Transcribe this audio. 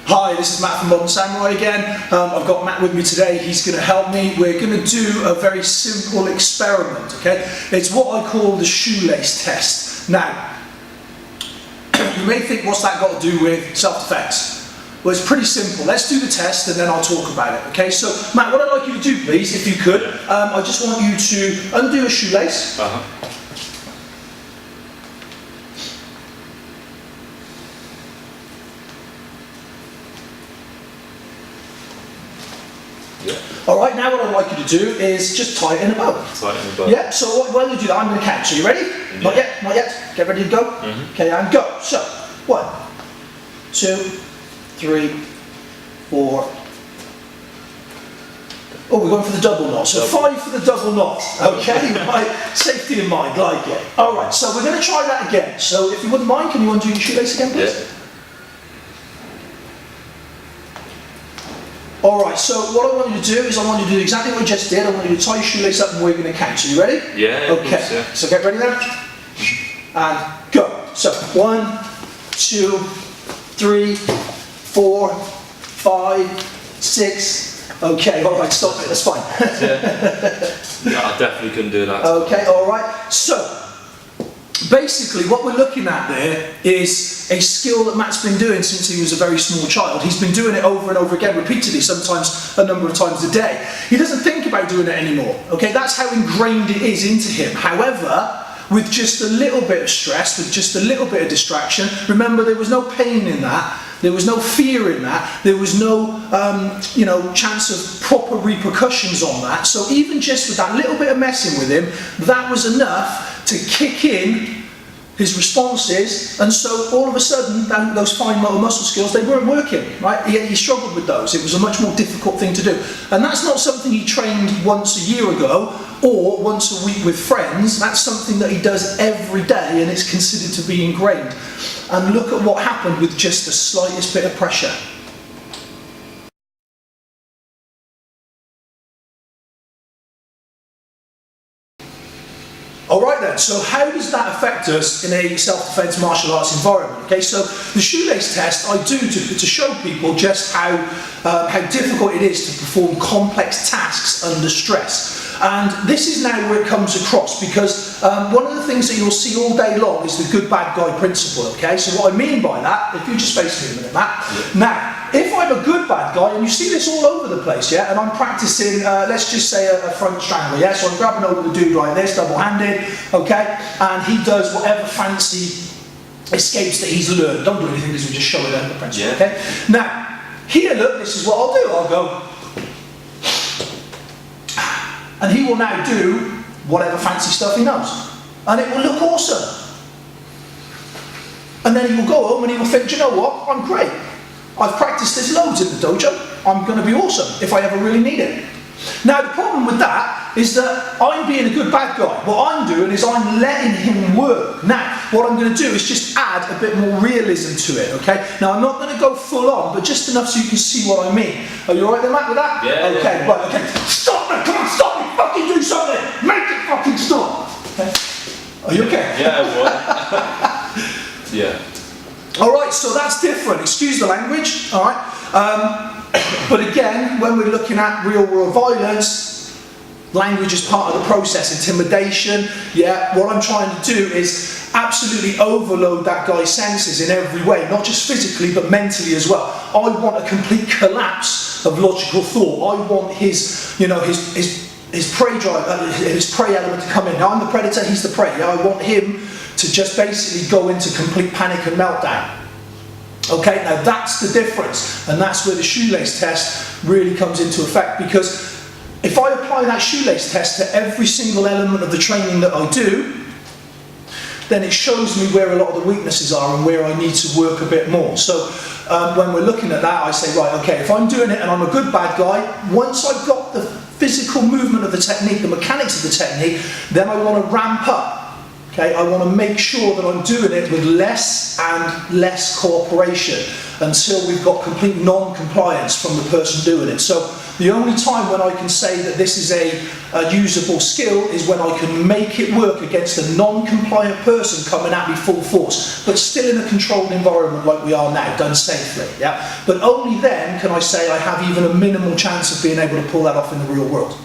Hi, this is Matt from Modern Samurai again. I've got Matt with me today. He's going to help me. We're going to do a very simple experiment, okay? It's what I call the shoelace test. Now, you may think, what's that got to do with self-defense? Well, it's pretty simple. Let's do the test and then I'll talk about it, okay? So, Matt, what I'd like you to do, please, if you could, I just want you to undo a shoelace. Alright, now what I'd like you to do is just tie it in a bow. Tie it in a bow. Yeah, so while you do that, I'm going to count. So you ready? Yeah. Not yet, not yet. Get ready to go? Okay, and go. So, 1, 2, 3, 4. Oh, we're going for the double knot. So 5 for the double knot. Okay, right. Safety in mind, like it. Alright, so we're going to try that again. So if you wouldn't mind, can you undo your shoelace again, please? Yeah. Alright, so what I want you to do is I want you to do exactly what we just did. I want you to tie your shoelace up and we're going to count. So you ready? Yeah. Okay, Course, yeah. So get ready then. And go. So 1, 2, 3, 4, 5, 6. Okay, alright, stop it, that's fine. Yeah, I definitely couldn't do that. Okay, alright. So, basically what we're looking at there is a skill that Matt's been doing since he was a very small child. He's been doing it over and over again, repeatedly, sometimes a number of times a day. He doesn't think about doing it anymore. Okay, that's how ingrained it is into him. However, with just a little bit of stress, with just a little bit of distraction, remember there was no pain in that, there was no fear in that, there was no chance of proper repercussions on that. So even just with that little bit of messing with him, that was enough to kick in his responses, and so all of a sudden those fine motor muscle skills, they weren't working, right? He struggled with those. It was a much more difficult thing to do, and that's not something he trained once a year ago or once a week with friends. That's something that he does every day, and it's considered to be ingrained. And look at what happened with just the slightest bit of pressure. Alright then, so how does that affect us in a self-defense martial arts environment? Okay, so the shoelace test I do to show people just how difficult it is to perform complex tasks under stress. And this is now where it comes across, because one of the things that you'll see all day long is the good bad guy principle, okay? So what I mean by that, if you just face me a minute, Matt. Yeah. Now, if I'm a good bad guy, and you see this all over the place, yeah, and I'm practicing, let's just say a front strangle, yeah, so I'm grabbing over the dude like this, double-handed, okay, and he does whatever fancy escapes that he's learned. Don't do anything because we just show it under the principle, yeah. Okay? Now, here, look, this is what I'll do. I'll go, and he will now do whatever fancy stuff he knows, and it will look awesome. And then he will go home and he will think, do you know what, I'm great. I've practiced this loads in the dojo. I'm going to be awesome if I ever really need it. Now the problem with that is that I'm being a good bad guy. What I'm doing is I'm letting him work. Now what I'm going to do is just add a bit more realism to it, okay? Now I'm not going to go full on, but just enough so you can see what I mean. Are you alright then, Matt, with that? Yeah. Okay, right, okay. Stop it! Come on, stop it! Fucking do something! Make it fucking stop! Okay. Are you okay? Yeah, well. Yeah. Alright, so that's different. Excuse the language, alright? But again, when we're looking at real world violence, language is part of the process. Intimidation, yeah, what I'm trying to do is absolutely overload that guy's senses in every way, not just physically but mentally as well. I want a complete collapse of logical thought. I want his prey drive, his prey element to come in. Now I'm the predator, he's the prey. Yeah? I want him to just basically go into complete panic and meltdown. Okay, now that's the difference, and that's where the shoelace test really comes into effect, because if I apply that shoelace test to every single element of the training that I do, then it shows me where a lot of the weaknesses are and where I need to work a bit more. So when we're looking at that, I say, right, okay, if I'm doing it and I'm a good bad guy, once I've got the physical movement of the technique, the mechanics of the technique, then I want to ramp up. Okay, I want to make sure that I'm doing it with less and less cooperation until we've got complete non-compliance from the person doing it. So The only time when I can say that this is a usable skill is when I can make it work against a non-compliant person coming at me full force, but still in a controlled environment like we are now, done safely. Yeah? But only then can I say I have even a minimal chance of being able to pull that off in the real world.